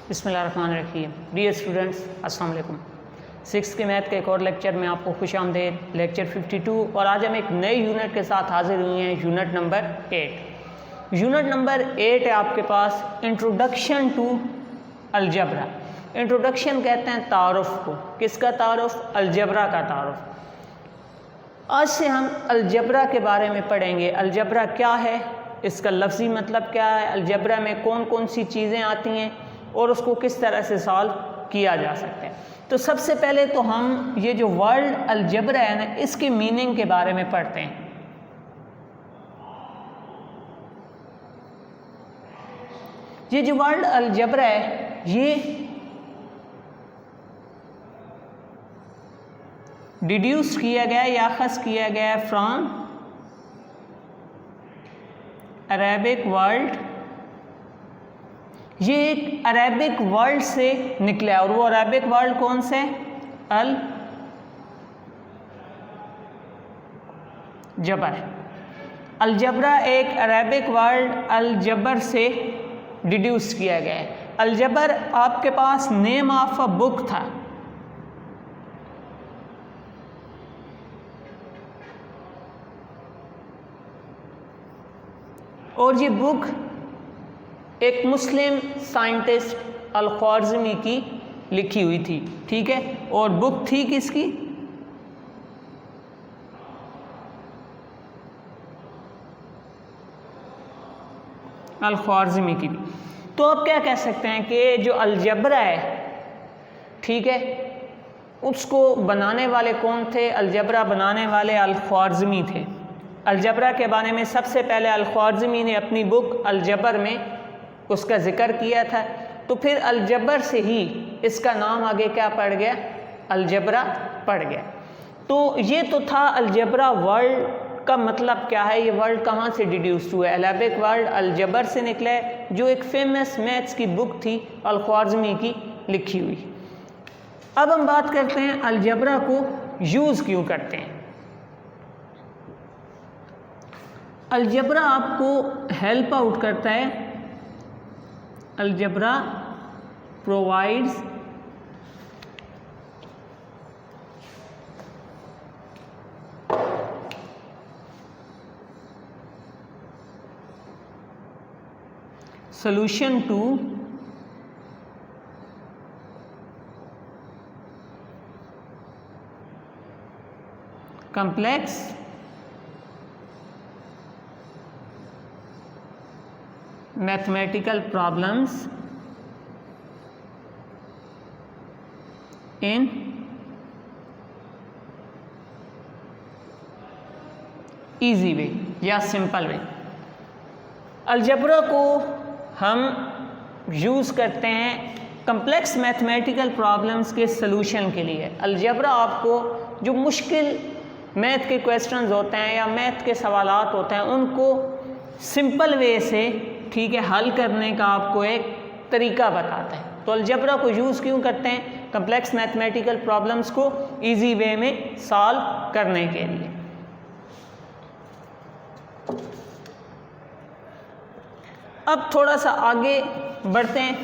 बिस्मिल्लाहिर्रहमानिर्रहीम। Dear students, अस्सलाम वालेकुम। सिक्स के मैथ के एक और लेक्चर में आपको खुशामदीद। लेक्चर 52 और आज हम एक नए यूनिट के साथ हाजिर हुए हैं, यूनिट नंबर 8। यूनिट नंबर 8 है आपके पास इंट्रोडक्शन टू अलजबरा। इंट्रोडक्शन कहते हैं तारुफ को। किसका तारुफ? अलजबरा का तारुफ। आज से हम अलजबरा के बारे में पढ़ेंगे। अलजबरा क्या है, इसका लफ्ज़ी मतलब क्या है, अलजबरा में कौन कौन सी चीज़ें आती हैं और उसको किस तरह से सॉल्व किया जा सकता है। तो सबसे पहले तो हम ये जो वर्ड अलजबरा है ना, इसके मीनिंग के बारे में पढ़ते हैं। ये जो वर्ड अलजबरा है ये डिड्यूस किया गया या अखज़ किया गया फ्रॉम अरेबिक वर्ल्ड। ये एक अरेबिक वर्ल्ड से निकला है और वो अरेबिक वर्ल्ड कौन से? अल जबर। अलजबरा एक अरेबिक वर्ल्ड अल जबर से डिड्यूस किया गया है। अलजबर आपके पास नेम ऑफ अ बुक था। और ये बुक एक मुस्लिम साइंटिस्ट अल-ख्वारिज़मी की लिखी हुई थी, ठीक है। और बुक थी किसकी? अल-ख्वारिज़मी की। तो आप क्या कह सकते हैं कि जो अलजबरा है, ठीक है, उसको बनाने वाले कौन थे? अलजबरा बनाने वाले अल-ख्वारिज़मी थे। अलजबरा के बारे में सबसे पहले अल-ख्वारिज़मी ने अपनी बुक अलजबर में उसका ज़िक्र किया था। तो फिर अलजबर से ही इसका नाम आगे क्या पड़ गया? अलजबरा पड़ गया। तो ये तो था अलजबरा वर्ल्ड का मतलब क्या है, ये वर्ल्ड कहाँ से डिड्यूस हुआ है? अरेबिक वर्ल्ड अलजबर से निकला है, जो एक फेमस मैथ्स की बुक थी अल-ख्वारिज़मी की लिखी हुई। अब हम बात करते हैं अलजबरा को यूज़ क्यों करते हैं। अलजबरा आपको हेल्प आउट करता है। Algebra provides solution to complex mathematical problems in easy way या सिंपल वे। अलजबरा को हम यूज़ करते हैं कम्प्लेक्स मैथमेटिकल प्रॉब्लम्स के सलूशन के लिए। अलजबरा आपको जो मुश्किल मैथ के क्वेश्चंस होते हैं या मैथ के सवालात होते हैं उनको सिंपल वे से, ठीक है, हल करने का आपको एक तरीका बताता है। तो अलजबरा को यूज़ क्यों करते हैं? कम्प्लेक्स मैथमेटिकल प्रॉब्लम्स को इजी वे में सॉल्व करने के लिए। अब थोड़ा सा आगे बढ़ते हैं।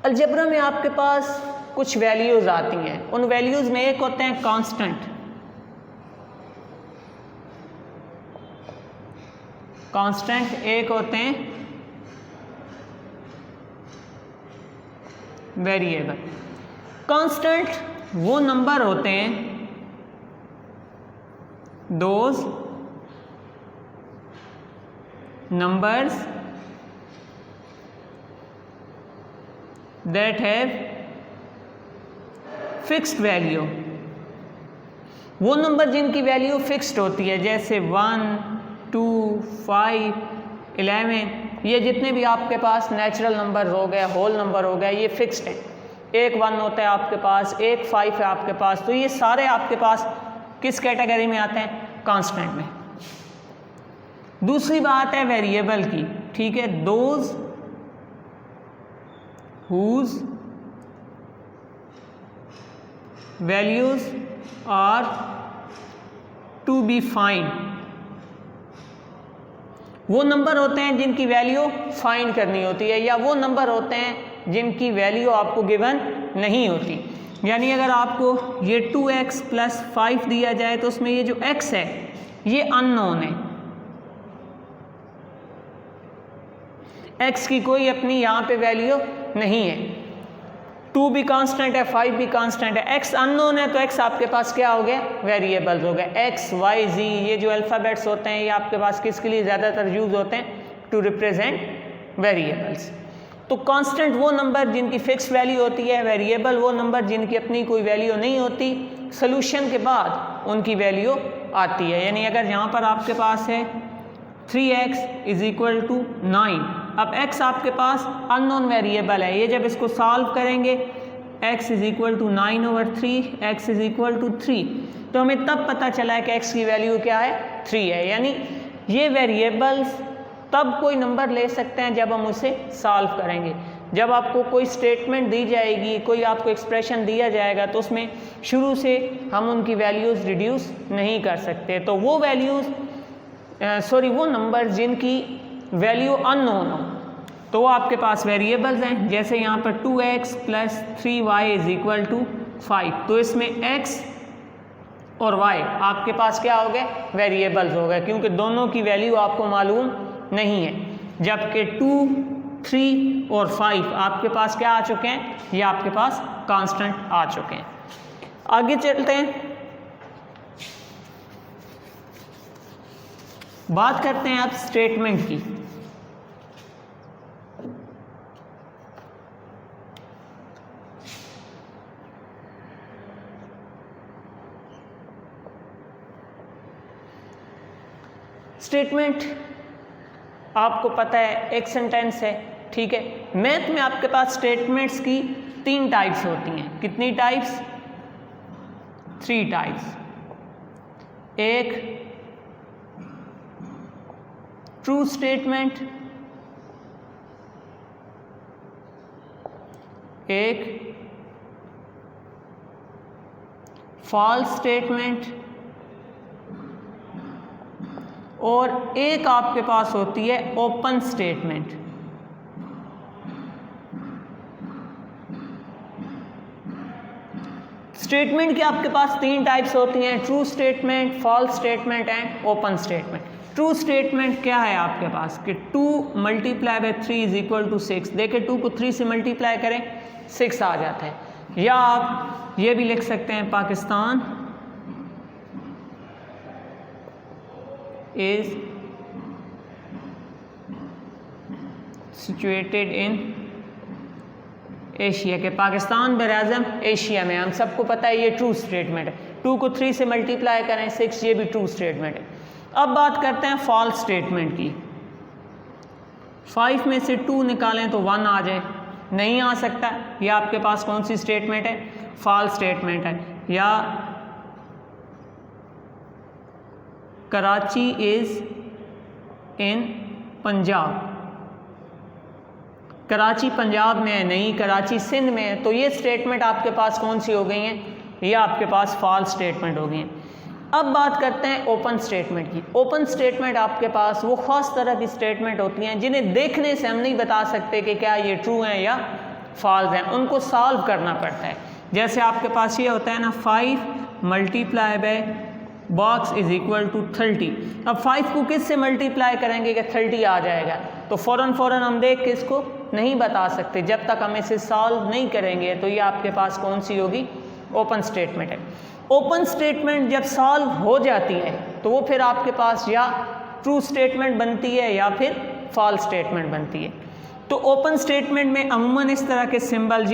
अलजबरा में आपके पास कुछ वैल्यूज़ आती हैं। उन वैल्यूज़ में एक होते हैं कांस्टेंट। कांस्टेंट एक होते हैं वेरिएबल। कांस्टेंट वो नंबर होते हैं those numbers that have fixed value. वो नंबर जिनकी वैल्यू फिक्स्ड होती है, जैसे 1, 2, 5, 11, ये जितने भी आपके पास नेचुरल नंबर हो गए, होल नंबर हो गए, ये फिक्स्ड है। एक 1 होता है आपके पास, एक 5 है आपके पास। तो ये सारे आपके पास किस कैटेगरी में आते हैं? कांस्टेंट में। दूसरी बात है वेरिएबल की, ठीक है। Those whose values are to be find वो नंबर होते हैं जिनकी वैल्यू फाइंड करनी होती है, या वो नंबर होते हैं जिनकी वैल्यू आपको गिवन नहीं होती। यानी अगर आपको ये 2x + 5 दिया जाए तो उसमें ये जो x है ये अननोन है, x की कोई अपनी यहाँ पे वैल्यू नहीं है। 2 भी कांस्टेंट है, 5 भी कांस्टेंट है, x अननोन है तो x आपके पास क्या हो गया, वेरिएबल्स हो गए। x, y, z ये जो अल्फ़ाबेट्स होते हैं ये आपके पास किसके लिए ज़्यादातर यूज़ होते हैं, टू रिप्रेजेंट वेरिएबल्स। तो कांस्टेंट वो नंबर जिनकी फिक्स वैल्यू होती है, वेरिएबल वो नंबर जिनकी अपनी कोई वैल्यू नहीं होती, सोल्यूशन के बाद उनकी वैल्यू आती है। यानी अगर यहाँ पर आपके पास है 3x = 9, अब x आपके पास अननोन वेरिएबल है, ये जब इसको सॉल्व करेंगे x = 9/3, x = 3, तो हमें तब पता चला है कि x की वैल्यू क्या है, 3 है। यानी ये वेरिएबल्स तब कोई नंबर ले सकते हैं जब हम उसे सॉल्व करेंगे। जब आपको कोई स्टेटमेंट दी जाएगी, कोई आपको एक्सप्रेशन दिया जाएगा तो उसमें शुरू से हम उनकी वैल्यूज़ रिड्यूस नहीं कर सकते। तो वो वैल्यूज़ वो नंबर जिनकी वैल्यू अननोन हो तो वो आपके पास वेरिएबल्स हैं। जैसे यहाँ पर 2x + 3y = 5, तो इसमें x और y आपके पास क्या हो गए, वेरिएबल्स हो गए, क्योंकि दोनों की वैल्यू आपको मालूम नहीं है। जबकि 2, 3 और 5 आपके पास क्या आ चुके हैं, ये आपके पास कांस्टेंट आ चुके हैं। आगे चलते हैं, बात करते हैं अब स्टेटमेंट की। स्टेटमेंट आपको पता है एक सेंटेंस है, ठीक है। मैथ में आपके पास स्टेटमेंट्स की 3 टाइप्स होती हैं। कितनी टाइप्स, 3 टाइप्स। एक ट्रू स्टेटमेंट, एक फॉल्स स्टेटमेंट और एक आपके पास होती है ओपन स्टेटमेंट। स्टेटमेंट की आपके पास 3 टाइप्स होती हैं, true statement, false statement and open statement. True statement क्या है आपके पास कि 2 × 3 = 6। देखिए 2 को 3 से मल्टीप्लाई करें 6 आ जाता है। या आप ये भी लिख सकते हैं Pakistan is situated in Asia, के पाकिस्तान बराज़म एशिया में, हम सबको पता है ये ट्रू स्टेटमेंट है। 2 को 3 से मल्टीप्लाई करें 6, ये भी ट्रू स्टेटमेंट है। अब बात करते हैं फॉल्स स्टेटमेंट की। 5 में से 2 निकालें तो 1 आ जाए, नहीं आ सकता। ये आपके पास कौन सी स्टेटमेंट है, फॉल्स स्टेटमेंट है। या कराची इज़ इन पंजाब, कराची पंजाब में है, नहीं कराची सिंध में है, तो ये स्टेटमेंट आपके पास कौन सी हो गई हैं, ये आपके पास फॉल्स स्टेटमेंट हो गई हैं। अब बात करते हैं ओपन स्टेटमेंट की। ओपन स्टेटमेंट आपके पास वो ख़ास तरह की स्टेटमेंट होती हैं जिन्हें देखने से हम नहीं बता सकते कि क्या ये ट्रू हैं या फॉल्स हैं, उनको सॉल्व करना पड़ता है। जैसे आपके पास ये होता है ना, 5 × बॉक्स = 30। अब 5 को किस से मल्टीप्लाई करेंगे कि 30 आ जाएगा, तो फ़ौरन हम देख के इसको नहीं बता सकते। जब तक हम इसे सॉल्व नहीं करेंगे तो ये आपके पास कौन सी होगी, ओपन स्टेटमेंट है। ओपन स्टेटमेंट जब सॉल्व हो जाती है तो वो फिर आपके पास या ट्रू स्टेटमेंट बनती है या फिर फॉल्स स्टेटमेंट बनती है। तो ओपन स्टेटमेंट में अमूमन इस तरह के सिंबल,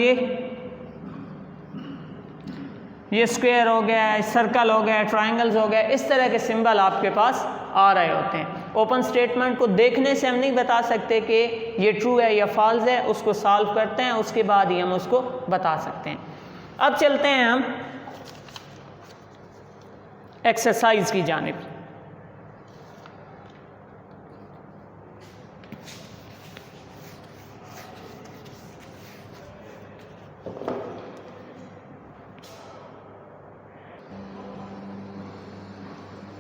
ये स्क्वायर हो गया, सर्कल हो गया, ट्रायंगल्स हो गया, इस तरह के सिंबल आपके पास आ रहे होते हैं। ओपन स्टेटमेंट को देखने से हम नहीं बता सकते कि ये ट्रू है या फॉल्स है, उसको सॉल्व करते हैं उसके बाद ही हम उसको बता सकते हैं। अब चलते हैं हम एक्सरसाइज की जानिब।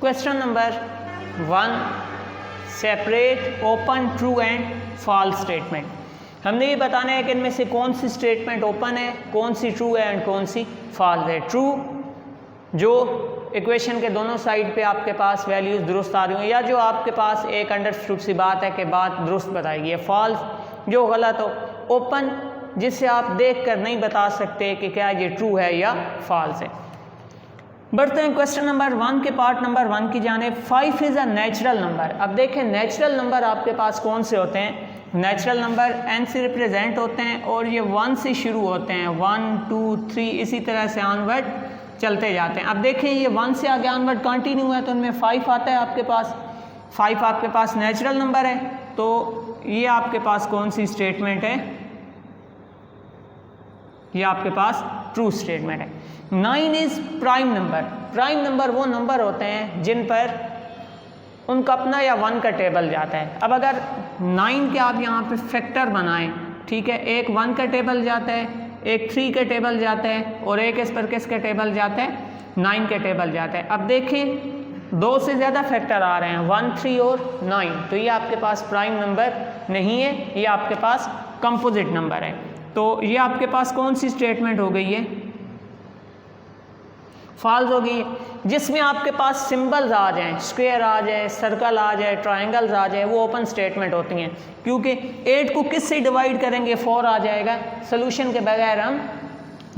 Question number 1 separate open true and false statement. हमने ये बताना है कि इनमें से कौन सी स्टेटमेंट ओपन है, कौन सी ट्रू है एंड कौन सी फॉल्स है। ट्रू जो इक्वेशन के दोनों साइड पे आपके पास वैल्यूज़ दुरुस्त आ रही हो, या जो आपके पास एक अंडरस्टूड सी बात है कि बात दुरुस्त बताएगी। फॉल्स जो गलत हो। ओपन जिसे आप देख कर नहीं बता सकते कि क्या ये ट्रू है या फॉल्स है। बढ़ते हैं क्वेश्चन नंबर 1 के पार्ट नंबर 1 की जानिब। 5 इज़ अ नेचुरल नंबर। अब देखें नेचुरल नंबर आपके पास कौन से होते हैं। नेचुरल नंबर n से रिप्रेजेंट होते हैं और ये 1 से शुरू होते हैं, 1 2 3 इसी तरह से ऑनवर्ड चलते जाते हैं। अब देखें ये 1 से आगे ऑनवर्ड कंटिन्यू है तो उनमें 5 आता है आपके पास। 5 आपके पास नेचुरल नंबर है, तो ये आपके पास कौन सी स्टेटमेंट है, ये आपके पास ट्रू स्टेटमेंट है। 9 is prime number. Prime number वो नंबर होते हैं जिन पर उनका अपना या 1 का टेबल जाता है। अब अगर 9 के आप यहाँ पे फैक्टर बनाएं, ठीक है, एक 1 का टेबल जाता है, एक 3 का टेबल जाता है और एक इस पर किसका टेबल जाता है, 9 का टेबल जाता है। अब देखें 2 से ज़्यादा फैक्टर आ रहे हैं, 1 3 और 9, तो ये आपके पास प्राइम नंबर नहीं है, ये आपके पास कंपोजिट नंबर है। तो ये आपके पास कौन सी स्टेटमेंट हो गई है, फॉल्स हो गई है। जिसमें आपके पास सिंबल्स आ जाएं, स्क्वायर आ जाए, सर्कल आ जाए, ट्रायंगल्स आ जाए, वो ओपन स्टेटमेंट होती हैं, क्योंकि 8 को किस से डिवाइड करेंगे, 4 आ जाएगा। सोल्यूशन के बगैर हम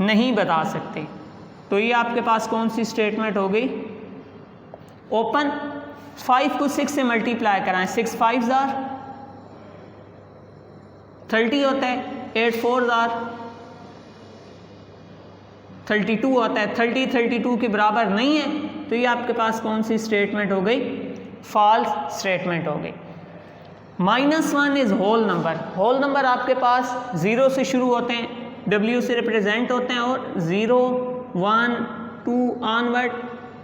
नहीं बता सकते। तो ये आपके पास कौन सी स्टेटमेंट हो गई, ओपन। 5 को 6 से मल्टीप्लाई कराएं, 6 5 जार 30 होता है, 8 4 जार 32 होता है। 30 32 के बराबर नहीं है, तो ये आपके पास कौन सी स्टेटमेंट हो गई, फॉल्स स्टेटमेंट हो गई। -1 is whole number. Whole number आपके पास 0 से शुरू होते हैं, W से रिप्रेजेंट होते हैं और 0 1 2 ऑनवर्ड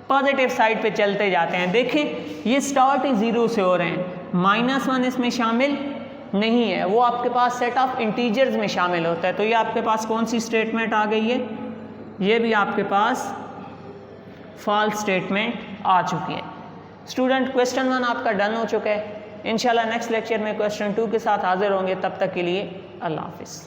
पॉजिटिव साइड पे चलते जाते हैं। देखें ये स्टार्ट ही 0 से हो रहे हैं। -1 इसमें शामिल नहीं है, वो आपके पास सेट ऑफ इंटीजर्स में शामिल होता है। तो ये आपके पास कौन सी स्टेटमेंट आ गई है, ये भी आपके पास फॉल्स स्टेटमेंट आ चुकी है। स्टूडेंट क्वेश्चन 1 आपका डन हो चुका है। इंशाल्लाह नेक्स्ट लेक्चर में क्वेश्चन 2 के साथ हाजिर होंगे। तब तक के लिए अल्लाह हाफिज़।